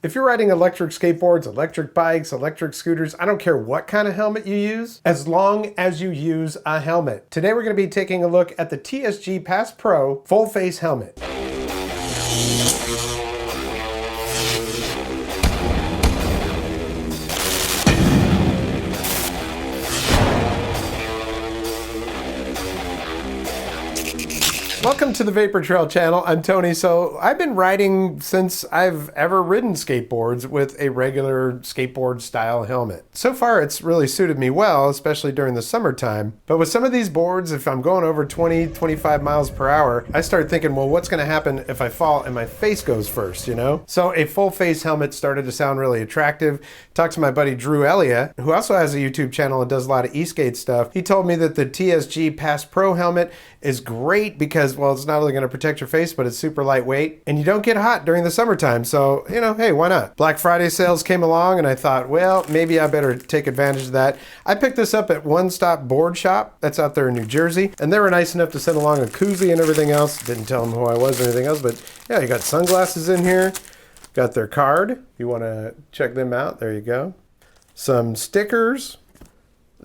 If you're riding electric skateboards, electric bikes, electric scooters, I don't care what kind of helmet you use, as long as you use a helmet. Today we're going to be taking a look at the TSG Pass Pro full face helmet. Welcome to the Vapor Trail channel. I'm Tony. So I've been riding since I've ever ridden skateboards with a regular skateboard style helmet. So far it's really suited me well, especially during the summertime. But with some of these boards, if I'm going over 20-25 miles per hour, I start thinking, well, what's gonna happen if I fall and my face goes first, you know? So a full face helmet started to sound really attractive. Talked to my buddy Drew Elliott, who also has a YouTube channel and does a lot of e-skate stuff. He told me that the TSG Pass Pro helmet is great because, well, it's not only going to protect your face, but it's super lightweight and you don't get hot during the summertime. So, you know, hey, why not? Black Friday sales came along and I thought, well, maybe I better take advantage of that. I picked this up at One Stop Board Shop. That's out there in New Jersey. And they were nice enough to send along a koozie and everything else. Didn't tell them who I was or anything else, but yeah, you got sunglasses in here. Got their card. If you want to check them out, there you go. Some stickers.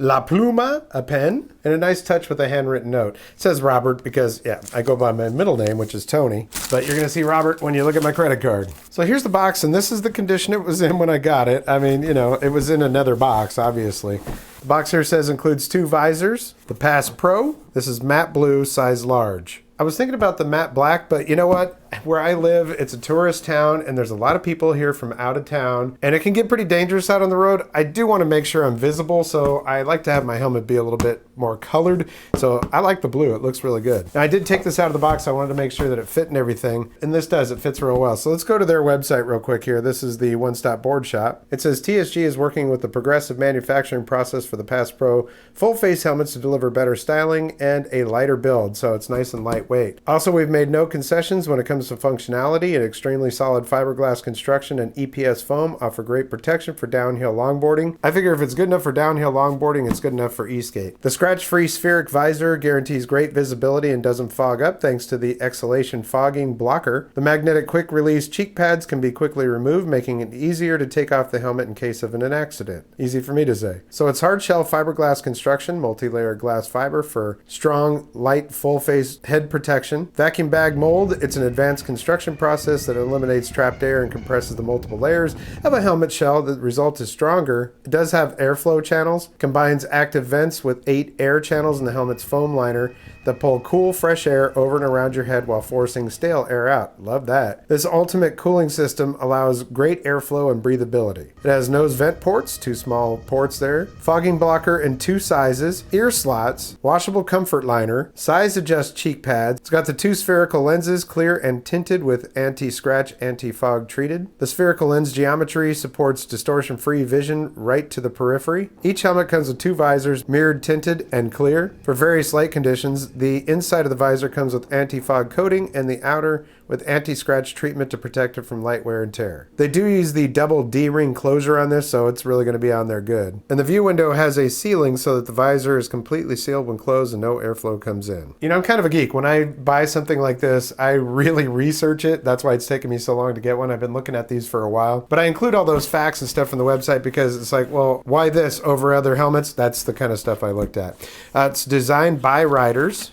La Pluma, a pen, and a nice touch with a handwritten note. It says Robert because, yeah, I go by my middle name, which is Tony, but you're gonna see Robert when you look at my credit card. So here's the box, and this is the condition it was in when I got it. I mean, you know, it was in another box, obviously. The box here says includes 2 visors. The Pass Pro, this is matte blue, size large. I was thinking about the matte black, but you know what? Where I live, it's a tourist town and there's a lot of people here from out of town and it can get pretty dangerous out on the road. I do want to make sure I'm visible, so I like to have my helmet be a little bit more colored. So I like the blue, it looks really good. Now I did take this out of the box. I wanted to make sure that it fit and everything, and this does, it fits real well. So let's go to their website real quick here. This is the One Stop Board Shop. It says TSG is working with the progressive manufacturing process for the Pass Pro full face helmets to deliver better styling and a lighter build, so it's nice and lightweight. Also, we've made no concessions when it comes to functionality. An extremely solid fiberglass construction and EPS foam offer great protection for downhill longboarding. I figure if it's good enough for downhill longboarding, it's good enough for e-skate. The scratch-free spheric visor guarantees great visibility and doesn't fog up thanks to the exhalation fogging blocker. The magnetic quick-release cheek pads can be quickly removed, making it easier to take off the helmet in case of an accident. Easy for me to say. So it's hard shell fiberglass construction, multi-layer glass fiber for strong, light, full-face head protection. Vacuum bag mold, it's an advanced construction process that eliminates trapped air and compresses the multiple layers of a helmet shell. The result is stronger. It does have airflow channels, combines active vents with 8 air channels in the helmet's foam liner that pull cool, fresh air over and around your head while forcing stale air out. Love that. This ultimate cooling system allows great airflow and breathability. It has nose vent ports, 2 small ports there, fogging blocker in 2 sizes, ear slots, washable comfort liner, size adjust cheek pads. It's got the 2 spherical lenses, clear and tinted with anti-scratch, anti-fog treated. The spherical lens geometry supports distortion-free vision right to the periphery. Each helmet comes with 2 visors, mirrored, tinted, and clear. For various light conditions, the inside of the visor comes with anti-fog coating and the outer with anti-scratch treatment to protect it from light wear and tear. They do use the double D-ring closure on this, so it's really going to be on there good. And the view window has a sealing so that the visor is completely sealed when closed and no airflow comes in. You know, I'm kind of a geek. When I buy something like this, I really research it. That's why it's taken me so long to get one. I've been looking at these for a while. But I include all those facts and stuff on the website because it's like, well, why this over other helmets? That's the kind of stuff I looked at. It's designed by riders.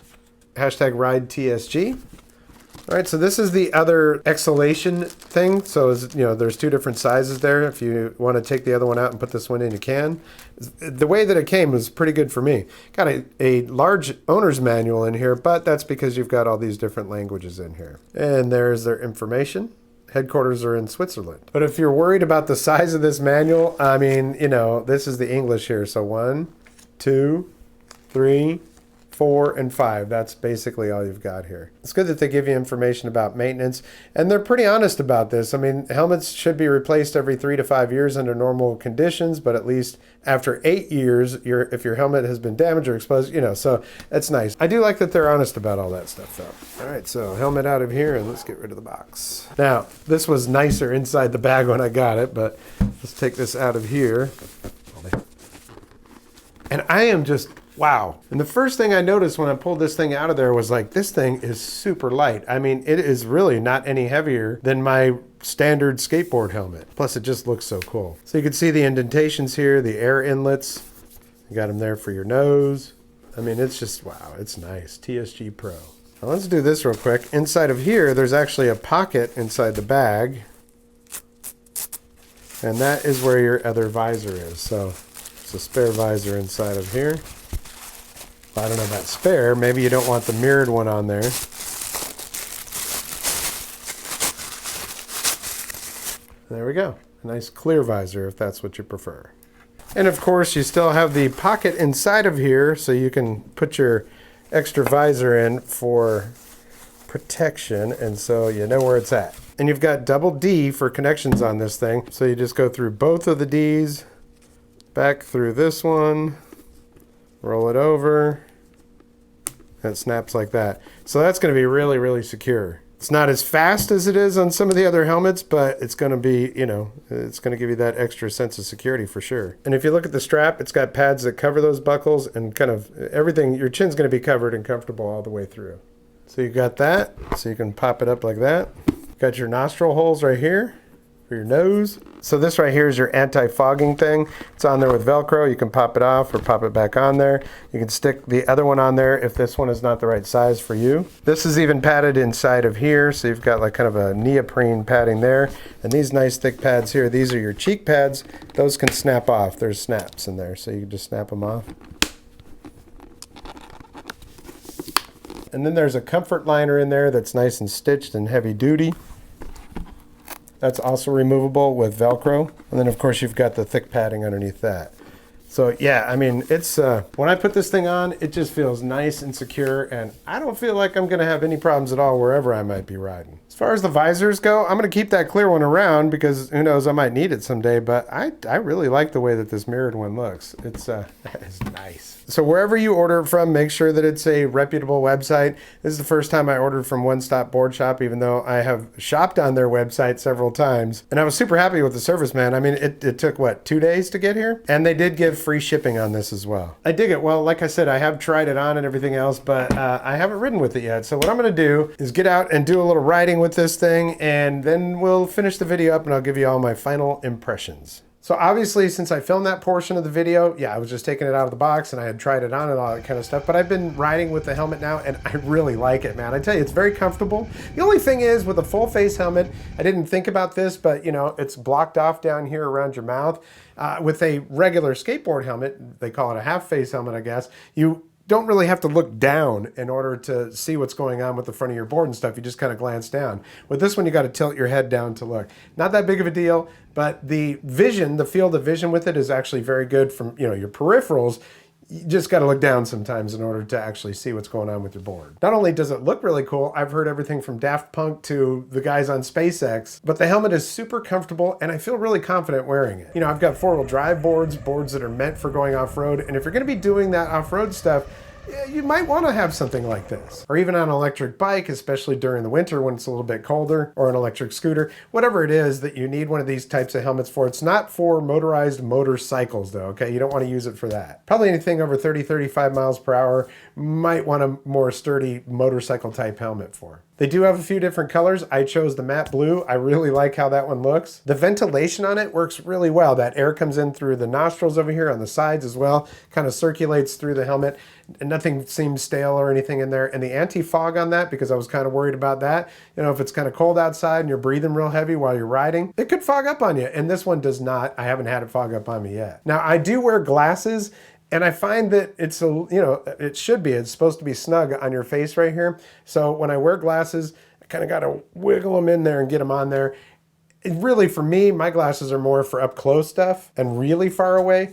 #RideTSG. All right, so this is the other exhalation thing. So, you know, there's 2 different sizes there. If you want to take the other one out and put this one in, you can. The way that it came was pretty good for me. Got a large owner's manual in here, but that's because you've got all these different languages in here. And there's their information. Headquarters are in Switzerland. But if you're worried about the size of this manual, I mean, you know, this is the English here. So 1, 2, 3, 4, and 5. That's basically all you've got here. It's good that they give you information about maintenance, and they're pretty honest about this. I mean, helmets should be replaced every 3 to 5 years under normal conditions, but at least after 8 years, if your helmet has been damaged or exposed, you know, so that's nice. I do like that they're honest about all that stuff, though. All right, so helmet out of here, and let's get rid of the box. Now, this was nicer inside the bag when I got it, but let's take this out of here. And I am just Wow. And the first thing I noticed when I pulled this thing out of there was like, this thing is super light. I mean, it is really not any heavier than my standard skateboard helmet. Plus it just looks so cool. So you can see the indentations here, the air inlets. You got them there for your nose. I mean, it's just, wow, it's nice. TSG Pro. Now let's do this real quick. Inside of here, there's actually a pocket inside the bag. And that is where your other visor is. So it's a spare visor inside of here. Well, I don't know about spare. Maybe you don't want the mirrored one on there. There we go. A nice clear visor if that's what you prefer. And of course, you still have the pocket inside of here so you can put your extra visor in for protection, and so you know where it's at. And you've got double D for connections on this thing. So you just go through both of the Ds, back through this one, roll it over, and it snaps like that. So that's going to be really, really secure. It's not as fast as it is on some of the other helmets, but it's going to be, you know, it's going to give you that extra sense of security for sure. And if you look at the strap, it's got pads that cover those buckles and kind of everything. Your chin's going to be covered and comfortable all the way through. So you got that, so you can pop it up like that. Got your nostril holes right here for your nose. So this right here is your anti-fogging thing. It's on there with Velcro. You can pop it off or pop it back on there. You can stick the other one on there if this one is not the right size for you. This is even padded inside of here, so you've got like kind of a neoprene padding there. And these nice thick pads here, these are your cheek pads. Those can snap off. There's snaps in there, so you can just snap them off. And then there's a comfort liner in there that's nice and stitched and heavy duty. That's also removable with Velcro. And then of course you've got the thick padding underneath that. So yeah, I mean, it's when I put this thing on, it just feels nice and secure, and I don't feel like I'm gonna have any problems at all wherever I might be riding. As far as the visors go, I'm gonna keep that clear one around because who knows, I might need it someday, but I really like the way that this mirrored one looks. It's nice. So wherever you order it from, make sure that it's a reputable website. This is the first time I ordered from One Stop Board Shop, even though I have shopped on their website several times. And I was super happy with the service, man. I mean, it took, what, 2 days to get here? And they did give free shipping on this as well. I dig it. Well, like I said, I have tried it on and everything else, but I haven't ridden with it yet. So what I'm gonna do is get out and do a little riding with this thing, and then we'll finish the video up and I'll give you all my final impressions. So obviously, since I filmed that portion of the video, yeah, I was just taking it out of the box and I had tried it on and all that kind of stuff, but I've been riding with the helmet now and I really like it, man. I tell you, it's very comfortable. The only thing is with a full face helmet, I didn't think about this, but you know, it's blocked off down here around your mouth. With a regular skateboard helmet, they call it a half face helmet, I guess, you don't really have to look down in order to see what's going on with the front of your board and stuff. You just kind of glance down. With this one, you got to tilt your head down to look. Not that big of a deal, but the vision, the field of vision with it is actually very good from, you know, your peripherals. You just got to look down sometimes in order to actually see what's going on with your board. Not only does it look really cool, I've heard everything from Daft Punk to the guys on SpaceX, but the helmet is super comfortable and I feel really confident wearing it. You know, I've got four-wheel drive boards that are meant for going off-road, and if you're going to be doing that off-road stuff, you might want to have something like this. Or even on an electric bike, especially during the winter when it's a little bit colder, or an electric scooter, whatever it is that you need one of these types of helmets for. It's not for motorized motorcycles though, okay? You don't want to use it for that. Probably anything over 30, 35 miles per hour might want a more sturdy motorcycle type helmet for. They do have a few different colors. I chose the matte blue. I really like how that one looks. The ventilation on it works really well. That air comes in through the nostrils over here on the sides as well, kind of circulates through the helmet. And nothing seems stale or anything in there. And the anti-fog on that, because I was kind of worried about that, you know, if it's kind of cold outside and you're breathing real heavy while you're riding, it could fog up on you. And this one does not. I haven't had it fog up on me yet. Now, I do wear glasses, and I find that it's, you know, it's supposed to be snug on your face right here. So when I wear glasses, I kind of got to wiggle them in there and get them on there. Really, for me, my glasses are more for up close stuff and really far away.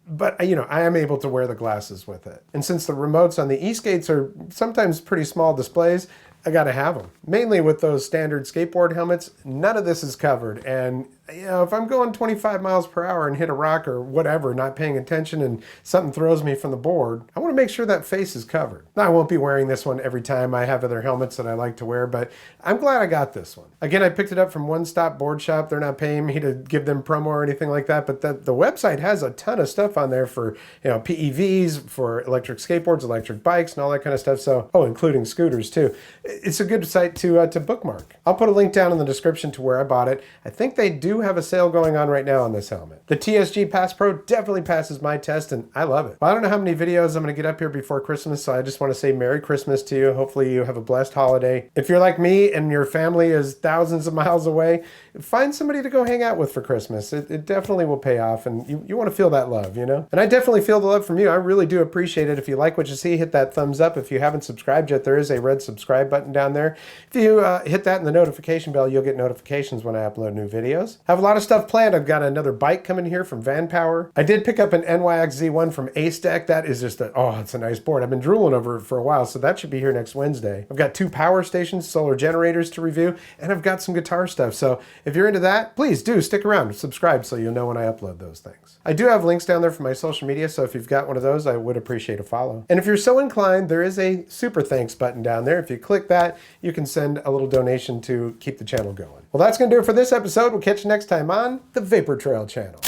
But, you know, I am able to wear the glasses with it. And since the remotes on the e-skates are sometimes pretty small displays, I got to have them. Mainly with those standard skateboard helmets, none of this is covered. And, you know, if I'm going 25 miles per hour and hit a rock or whatever, not paying attention, and something throws me from the board, I want to make sure that face is covered. Now, I won't be wearing this one every time. I have other helmets that I like to wear, but I'm glad I got this one. Again, I picked it up from One Stop Board Shop. They're not paying me to give them promo or anything like that, but the website has a ton of stuff on there for, you know, PEVs, for electric skateboards, electric bikes, and all that kind of stuff. So, oh, including scooters too. it's a good site to bookmark. I'll put a link down in the description to where I bought it. I think they do have a sale going on right now on this helmet. The TSG Pass Pro definitely passes my test, and I love it. Well, I don't know how many videos I'm going to get up here before Christmas, so I just want to say Merry Christmas to you. Hopefully you have a blessed holiday. If you're like me and your family is thousands of miles away, find somebody to go hang out with for Christmas. It definitely will pay off, and you want to feel that love, you know? And I definitely feel the love from you. I really do appreciate it. If you like what you see, hit that thumbs up. If you haven't subscribed yet, there is a red subscribe button down there. If you hit that and the notification bell, you'll get notifications when I upload new videos. I have a lot of stuff planned. I've got another bike coming here from Van Power. I did pick up an NYX Z1 from Acetec. That is just it's a nice board. I've been drooling over it for a while, so that should be here next Wednesday. I've got 2 power stations, solar generators to review, and I've got some guitar stuff. So if you're into that, please do stick around and subscribe so you'll know when I upload those things. I do have links down there for my social media, so if you've got one of those, I would appreciate a follow. And if you're so inclined, there is a super thanks button down there. If you click that, you can send a little donation to keep the channel going. Well, that's going to do it for this episode. We'll catch you next time on the Vapor Trail channel.